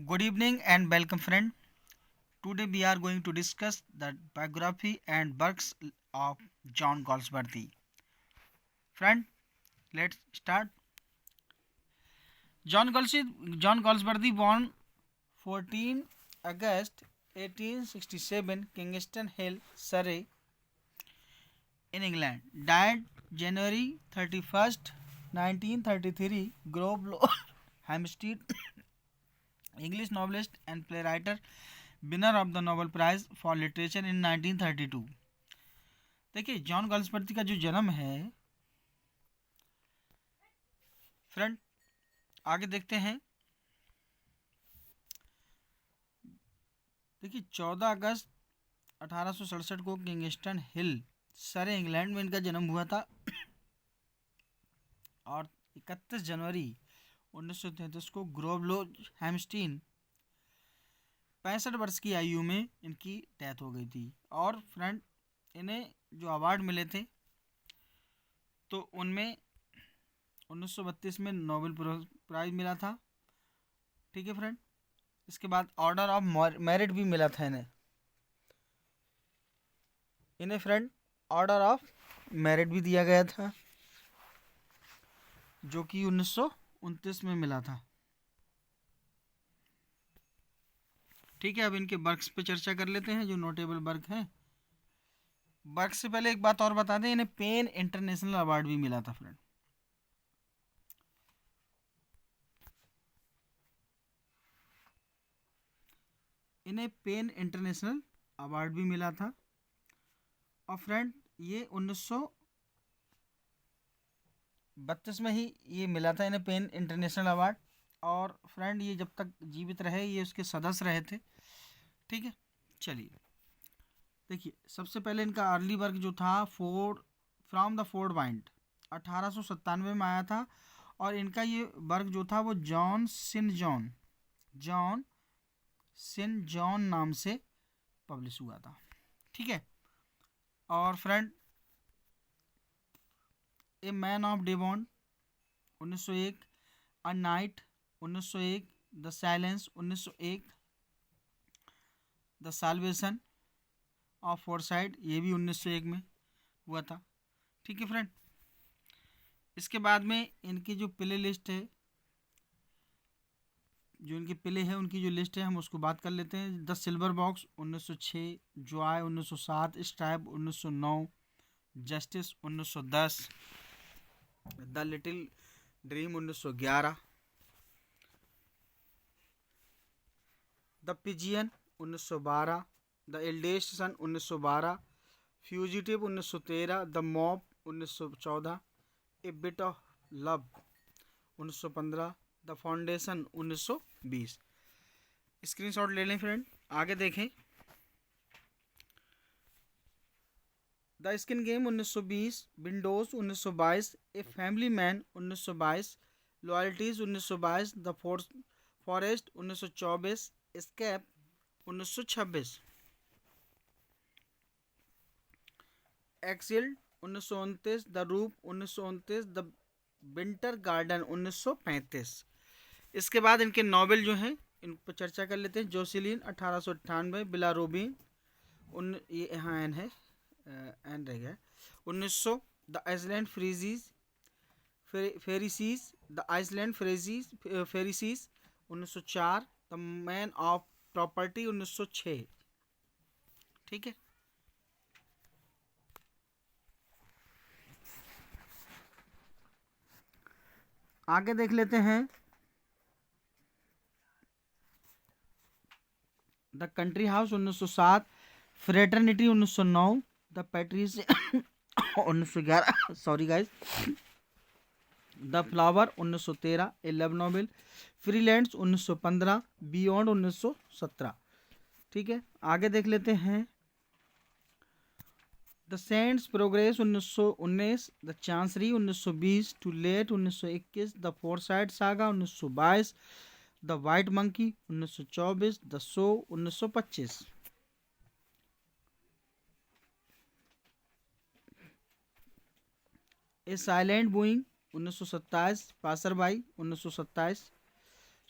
Good evening and welcome, friend. Today we are going to discuss the biography and works of John Galsworthy. Friend, let's start. John Galsworthy born 14 August 1867, Kingston Hill, Surrey, in England. Died January 31st, 1933, Grove Law, Hampstead, English novelist and playwright, winner of the Nobel Prize for Literature in 1932। देखिए, John Galsworthy का जो जन्म है, friend, आगे देखते हैं। देखिए, 14 अगस्त 1867 को किंगस्टन हिल, सरे, इंग्लैंड में इनका जन्म हुआ था और 31 जनवरी 1933 को ग्रोवलोज, हैम्स्टीन, 65 वर्ष की आयु में इनकी डेथ हो गई थी। और फ्रेंड, इन्हें जो अवार्ड मिले थे तो उनमें 1932 में नोबेल प्राइज मिला था। ठीक है फ्रेंड, इसके बाद ऑर्डर ऑफ मेरिट भी मिला था इन्हें फ्रेंड ऑर्डर ऑफ मेरिट भी दिया गया था, जो कि 1929 में मिला था। ठीक है, अब इनके वर्क्स पे चर्चा कर लेते हैं, जो नोटेबल वर्क हैं। वर्क से पहले एक बात और बता दें, इन्हें पेन इंटरनेशनल अवार्ड भी मिला था फ्रेंड। इन्हें पेन इंटरनेशनल अवार्ड भी मिला था। और फ्रेंड, ये 1932 में ही ये मिला था इन्हें पेन इंटरनेशनल अवार्ड। और फ्रेंड, ये जब तक जीवित रहे ये उसके सदस्य रहे थे। ठीक है, चलिए देखिए, सबसे पहले इनका अर्ली वर्क जो था फ्रॉम द फोर्ड वाइंड 1897 में आया था। और इनका ये वर्क जो था वो जॉन सिन जॉन नाम से पब्लिश हुआ था। ठीक है, और friend, a man of Devon 1901, a knight 1901, the silence 1901, the salvation of Forsyte ये भी 1901 में हुआ था। ठीक है फ्रेंड, इसके बाद में इनकी जो प्ले लिस्ट है, जो इनके प्ले है उनकी जो लिस्ट है हम उसको बात कर लेते हैं। The silver box 1906, joy 1907, strife 1909, justice 1910, the little dream 1911, the pigeon 1912, the eldest son 1912, fugitive 1913, the mob 1914, a bit of love 1915, the foundation 1920। Screenshot ले लें फ्रेंड, आगे देखें। The skin game 1920, windows 1922, a family man 1922, loyalties 1922, the forest 1924, escape 1926, exiled 1929, the roof 1929, the winter garden 1935। इसके बाद इनके novel जो हैं इन पर चर्चा कर लेते हैं। जोसेलिन 1898, बिला रोबिन ये यहाँ एन है, एन रह गया, 1900, the Island Pharisees, the Island Pharisees 1904, the man of property 1906। ठीक है, आगे देख लेते हैं। The country house 1907, fraternity 1909, the patrician 1911, sorry guys, the flower 1913, a love novel, Freelands 1915, beyond 1917। ठीक है, आगे देख लेते हैं। The saint's progress 1919, the chancery 1920, to let 1921, the Forsyte saga 1922, the white monkey 1924, the show 1925। A silent wooing 1927, passerby 1927,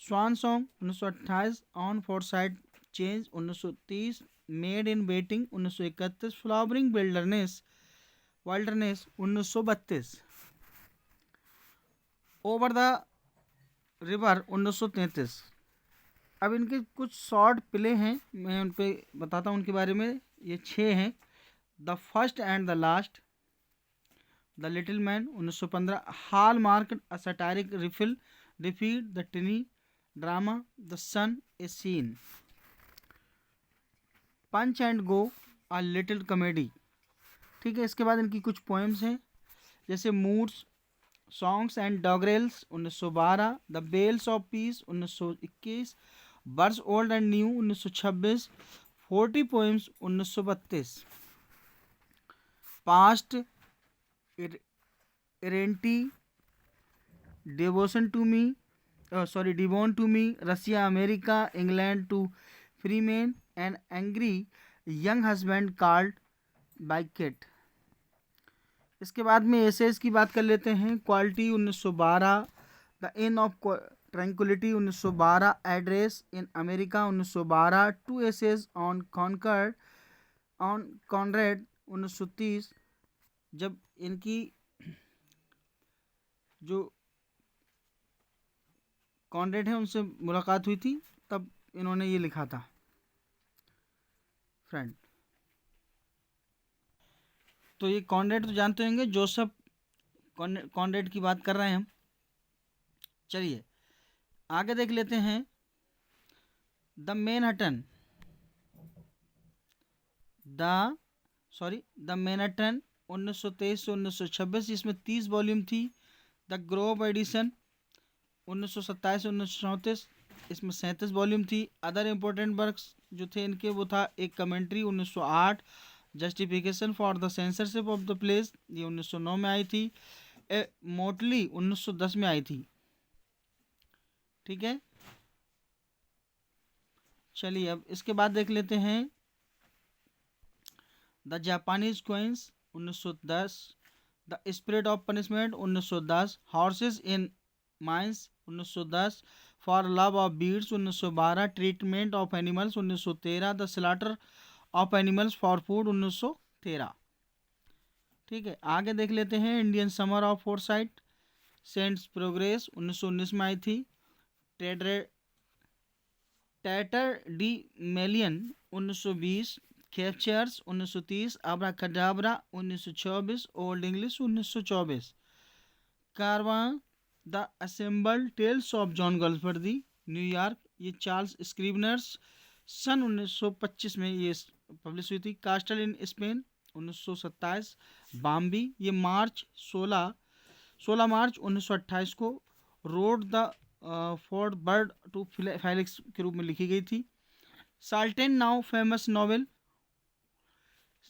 swan song 1928, on Forsyte change 1930, maid in waiting 1931, flowering wilderness 1932, over the river 1933। अब इनके कुछ short play हैं, मैं उन पे बताता हूँ उनके बारे में। ये 6 हैं। The first and the last, the little man 1915, hallmark a satiric रिफीट the tiny drama the sun a scene, punch and go a little comedy. ठीक है, इसके बाद इनकी कुछ पोएम्स हैं, जैसे moods, songs and doggerels 1912, the bells of peace 1921, birds old and new 1926, 40 poems 1932, past इरेंटी, devotion to me Devon to me, Russia America, England to free man, and angry young husband called by kit. इसके बाद में essays की बात कर लेते हैं। Quality 1912, the end of tranquillity 1912, address in America 1912, two essays on Conrad 1930। जब इनकी जो कॉनरेड है उनसे मुलाकात हुई थी तब इन्होंने ये लिखा था फ्रेंड। तो ये कॉनरेड तो जानते होंगे, जोसेफ कॉनरेड की बात कर रहे हैं हम। चलिए आगे देख लेते हैं। द मैनहट्टन द मैनहट्टन 1923 से 1926, इसमें 30 वॉल्यूम थी। द ग्रोव एडिशन 1927 से 1934, इसमें 37 वॉल्यूम थी। अदर इम्पोर्टेंट वर्क्स जो थे इनके वो था एक commentary 1908, justification for the censorship of the place, ये 1909 में आई थी। ए मोटली 1910 में आई थी। ठीक है, चलिए अब इसके बाद देख लेते हैं। The Japanese quince 1910, the spirit of punishment 1910, horses in mines 1910, for love of beasts 1912, treatment of animals 1913, the slaughter of animals for food 1913। ठीक है, आगे देख लेते हैं। Indian summer of Forsyte, saint's progress 1919 में आई थी। Tatterdemalion 1920, captures 1930, abracadabra 1924, old English 1924, caravan the assembled tales of John Galsworthy, New York, ये चार्ल्स स्क्रिबनर्स सन 1925 में ये पब्लिश हुई थी। कास्टल इन स्पेन 1927, बाम्बी, ये मार्च 16 मार्च 1928 को road the Ford bird to Felix के रूप में लिखी गई थी। साल्टेन नाउ फेमस नॉवेल,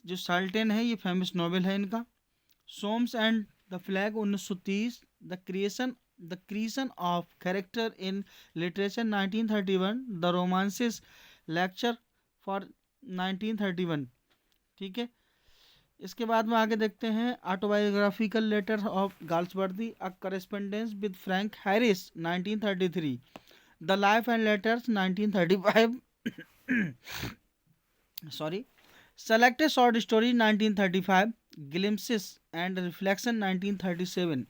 जो साल्टेन है ये फेमस नॉवेल है इनका। Soames and the flag 1930, the creation of character in literature 1931, the Romanes lecture for 1931। ठीक है, इसके बाद में आगे देखते हैं। Autobiographical letter of Galsworthy, a correspondence with Frank Harris 1933, the life and letters 1935 selected short story 1935, glimpses and reflection 1937,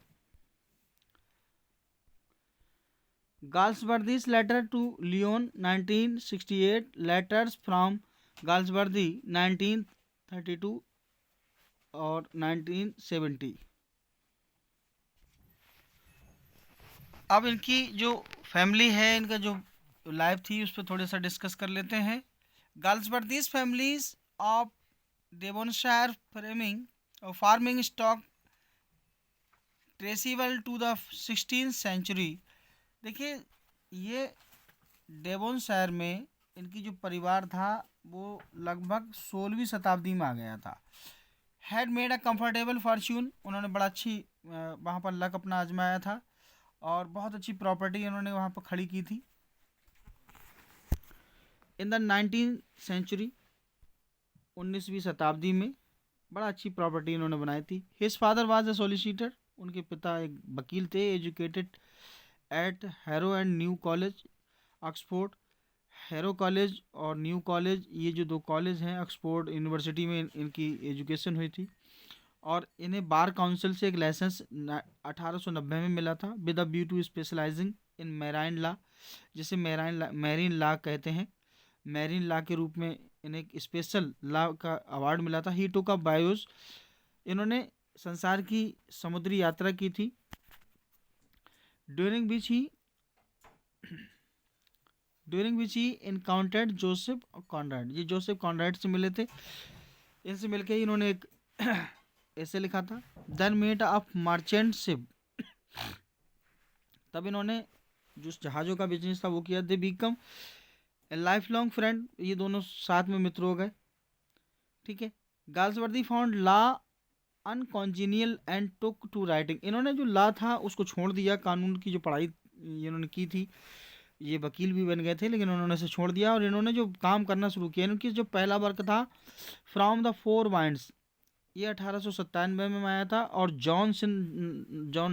गाल्सवर्दी's letter to Leon 1968, letters from Galsworthy 1932 और 1970। अब इनकी जो फैमिली है, इनका जो लाइफ थी उस पर थोड़ा सा डिस्कस कर लेते हैं। Galsworthy's families of Devonshire farming stock traceable to the 16th century. देखिए ये डेवोनशायर में इनकी जो परिवार था वो लगभग 16वीं शताब्दी में आ गया था। Had made a comfortable Fortune, उन्होंने बड़ा अच्छी वहाँ पर लक अपना आजमाया था और बहुत अच्छी प्रॉपर्टी उन्होंने वहाँ पर खड़ी की थी। इन द 19th सेंचुरी, 19वीं शताब्दी में बड़ा अच्छी प्रॉपर्टी इन्होंने बनाई थी। His father was a solicitor, उनके पिता एक वकील थे। Educated eight harrow and new college, Oxford, harrow college और न्यू कॉलेज, ये जो दो कॉलेज हैं ऑक्सफोर्ड यूनिवर्सिटी में इनकी एजुकेशन हुई थी। और इन्हें बार काउंसिल से एक लाइसेंस 1890 में मिला था with a view to specialising in marine law, जिसे मैरीन लॉ कहते हैं। मैरीन लॉ के रूप में इन्हें एक स्पेशल लॉ का अवार्ड मिला था। ही टुक अप बायोस, इन्होंने संसार की समुद्री यात्रा की थी। During which he encountered Joseph Conrad, ये जोसेफ कॉनराड से मिले थे। इनसे मिलके ही इन्होंने एक ऐसे लिखा था, then mate of merchant ship, तब इन्होंने जो जहाज़ों का बिजनेस था वो किया। They become a life long friend, ये दोनों साथ में मित्र हो गए। ठीक है। Galsworthy found law uncongenial and took to writing, इन्होंने जो लॉ था उसको छोड़ दिया। कानून की जो पढ़ाई इन्होंने की थी, ये वकील भी बन गए थे, लेकिन उन्होंने इसे छोड़ दिया और इन्होंने जो काम करना शुरू किया, इनकी जो पहला वर्क था फ्रॉम द फोर वाइंड्स, ये 1897 में आया था और जॉन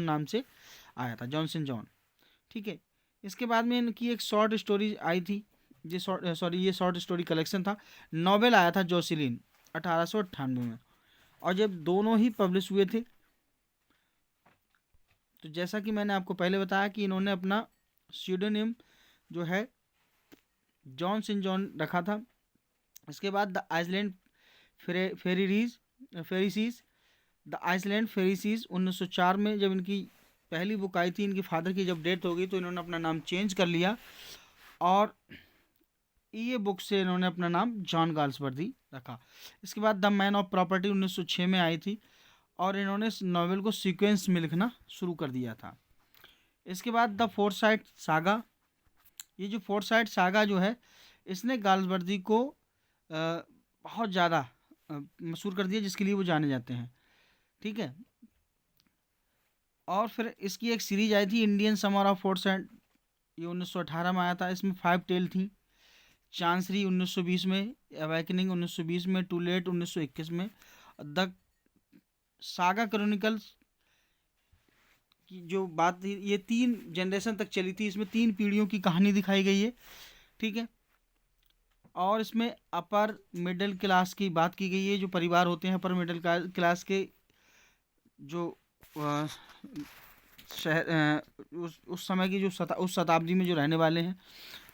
नाम से आया था, जॉनसन जॉन। ठीक है। इसके बाद में इनकी एक शॉर्ट स्टोरी आई थी, ये शॉर्ट स्टोरी कलेक्शन था। नॉवेल आया था जोसिलिन 1898 में, और जब दोनों ही पब्लिश हुए थे, तो जैसा कि मैंने आपको पहले बताया कि इन्होंने अपना स्यूडोनिम जो है जॉन सिन जॉन रखा था। इसके बाद the Island Pharisees, the Island Pharisees 1904 में जब इनकी पहली बुक आई थी, इनके फादर की जब डेथ हो गई तो इन्होंने अपना नाम चेंज कर लिया और ये बुक से इन्होंने अपना नाम जॉन गाल्सवर्दी रखा। इसके बाद द मैन ऑफ प्रॉपर्टी 1906 में आई थी और इन्होंने इस नॉवेल को सीक्वेंस में लिखना शुरू कर दिया था। इसके बाद द फोर्साइट सागा, ये जो फोर्साइट सागा जो है, इसने गाल्सवर्दी को बहुत ज़्यादा मशहूर कर दिया, जिसके लिए वो जाने जाते हैं। ठीक है। और फिर इसकी एक सीरीज आई थी इंडियन समर ऑफ फोर्साइट, ये 1918 में आया था। इसमें 5 टेल थी। चांसरी 1920 में, अवेकनिंग 1920 में, टू लेट 1921 में। द सागा क्रॉनिकल्स की जो बात थी, ये 3 जनरेशन तक चली थी। इसमें 3 पीढ़ियों की कहानी दिखाई गई है। ठीक है। और इसमें अपर मिडिल क्लास की बात की गई है, जो परिवार होते हैं अपर मिडिल क्लास के, जो उस समय की जो उस शताब्दी में जो रहने वाले हैं।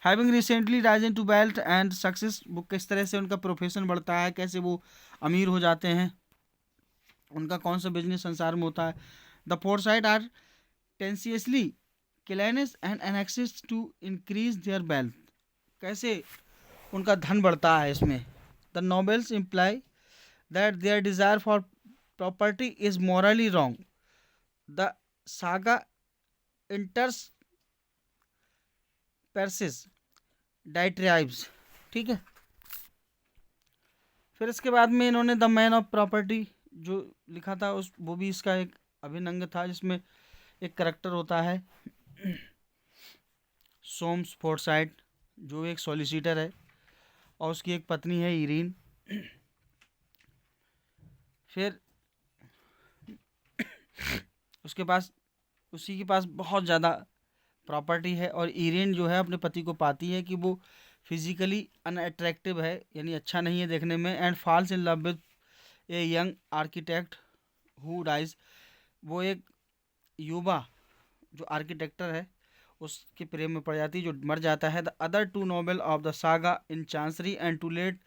Having recently risen to wealth and success, वो किस तरह से उनका प्रोफेशन बढ़ता है, कैसे वो अमीर हो जाते हैं, उनका कौन सा बिजनेस संसार में होता है। The Forsyte are tenaciously clannish and anxious to increase their wealth, कैसे उनका धन बढ़ता है इसमें। The novels imply that their desire for property is morally wrong. The saga enters परसिस डाइट्राइब्स। ठीक है। फिर इसके बाद में इन्होंने द मैन ऑफ प्रॉपर्टी जो लिखा था, उस वो भी इसका एक अभिन्न अंग था, जिसमें एक करेक्टर होता है सोम्स फोर्साइट, जो एक सॉलिसिटर है और उसकी एक पत्नी है इरीन। फिर उसी के पास बहुत ज़्यादा प्रॉपर्टी है और इरीन जो है अपने पति को पाती है कि वो फिजिकली अनअट्रैक्टिव है, यानी अच्छा नहीं है देखने में, and falls in love with a young architect who dies, वो एक युवा जो आर्किटेक्टर है उसके प्रेम में पड़ जाती है, जो मर जाता है। The other 2 novel of the saga in chancery and to let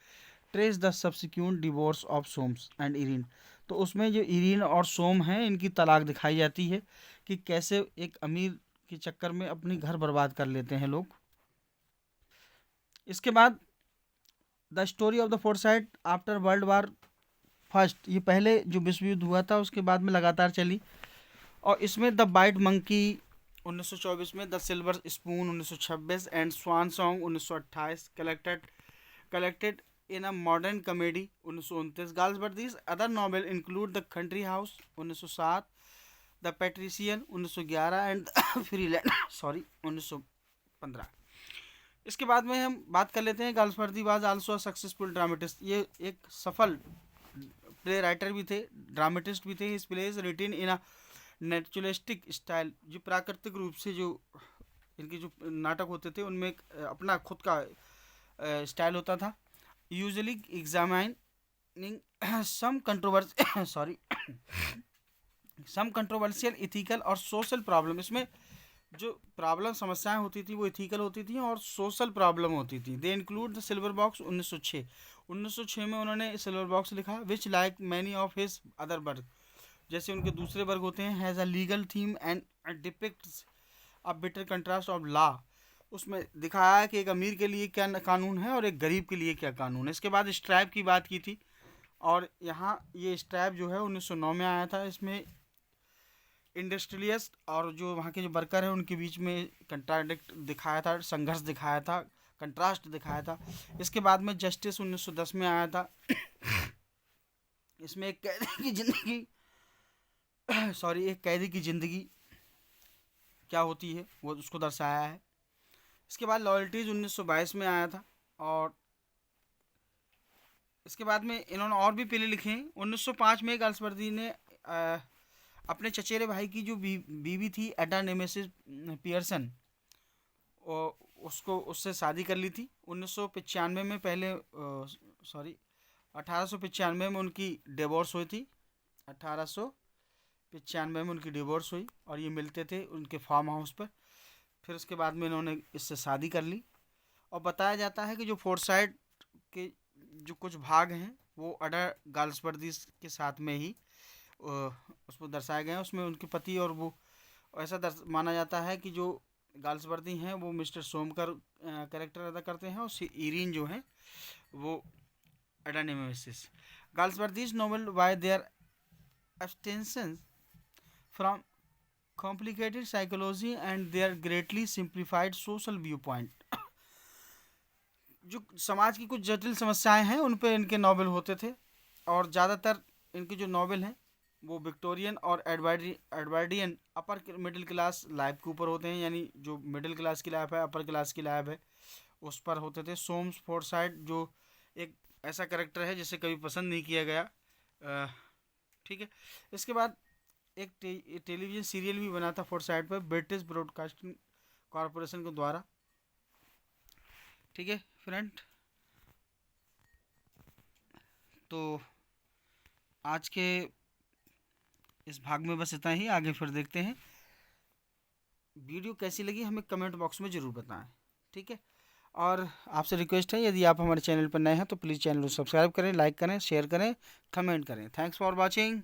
trace the subsequent divorce of Soames and Irene, तो उसमें जो इरीन और सोम हैं इनकी तलाक दिखाई जाती है कि कैसे एक अमीर के चक्कर में अपनी घर बर्बाद कर लेते हैं लोग। इसके बाद the story of the foresight after world war first, ये पहले जो विश्व युद्ध हुआ था उसके बाद में लगातार चली। और इसमें द वाइट मंकी 1924 में, the silver spoon 1926 and swan song 1928 collected in a modern comedy 1929। Galsworthy's other novel include the country house 1907, the patrician 1911 and Freeland 1915। इसके बाद में हम बात कर लेते हैं Galsworthy was also successful dramatist, ये एक सफल प्ले राइटर भी थे, ड्रामेटिस्ट भी थे। His plays written in a naturalistic style, जो प्राकृतिक रूप से जो इनके जो नाटक होते थे उनमें एक अपना खुद का स्टाइल होता था। Usually examining some controversy sorry some controversial ethical और सोशल प्रॉब्लम। इसमें जो प्रॉब्लम समस्याएं होती थी वो इथिकल होती थी और सोशल प्रॉब्लम होती थी। They include the silver box 1906 में उन्होंने सिल्वर बॉक्स लिखा, which like many of his other work, जैसे उनके दूसरे वर्ग होते हैं, has a legal theme and depicts a bitter contrast of law. उसमें दिखाया है कि एक अमीर के लिए क्या कानून है और एक गरीब के लिए क्या कानून है। इसके बाद स्ट्राइप की बात की थी, और यहाँ ये स्ट्राइप जो है 1909 में आया था। इसमें इंडस्ट्रियलिस्ट और जो वहाँ के जो वर्कर हैं उनके बीच में कंट्राडिक्ट दिखाया था, संघर्ष दिखाया था, कंट्रास्ट दिखाया था। इसके बाद में जस्टिस 1910 में आया था। इसमें एक कैदी की जिंदगी एक कैदी की जिंदगी क्या होती है वो उसको दर्शाया है। इसके बाद लॉयल्टीज 1922 में आया था, और इसके बाद में इन्होंने और भी पहले लिखे हैं। 1905 में गाल्सवर्दी ने अपने चचेरे भाई की जो बीवी थी एडा नेमेसिस पियर्सन, उससे शादी कर ली थी। 1995 में 1895 में उनकी डिवोर्स हुई थी। 1895 में उनकी डिवोर्स हुई और ये मिलते थे उनके फार्म हाउस पर। फिर उसके बाद में इन्होंने इससे शादी कर ली, और बताया जाता है कि जो फोर्साइट के जो कुछ भाग हैं वो अडा गाल्सवर्दी के साथ में ही उसमें दर्शाए गए हैं। उसमें उनके पति और वो ऐसा माना जाता है कि जो गाल्सवर्दी हैं वो मिस्टर सोमकर कैरेक्टर अदा करते हैं, और इरीन जो हैं वो अडा nemesis. Galsworthy's novel by their abstention from complicated psychology and their greatly simplified social viewpoint। जो समाज की कुछ जटिल समस्याएं हैं उन पे इनके नॉवेल होते थे, और ज़्यादातर इनके जो नॉवेल हैं वो विक्टोरियन और Edwardian upper middle class life के ऊपर होते हैं, यानी जो मिडिल क्लास की लाइफ है, अपर क्लास की लाइफ है, उस पर होते थे। सोम्स फोर्साइट जो एक ऐसा कैरेक्टर है जिसे कभी पसंद नहीं किया गया, ठीक है। इसके बाद एक टेलीविज़न सीरियल भी बना था फोर्साइट पर ब्रिटिश ब्रॉडकास्टिंग कॉरपोरेशन के द्वारा, ठीक है फ्रेंड। तो आज के इस भाग में बस इतना ही, आगे फिर देखते हैं। वीडियो कैसी लगी हमें कमेंट बॉक्स में ज़रूर बताएं, ठीक है। और आपसे रिक्वेस्ट है, यदि आप हमारे चैनल पर नए हैं तो प्लीज़ चैनल को सब्सक्राइब करें, लाइक करें, शेयर करें, कमेंट करें। Thanks for watching.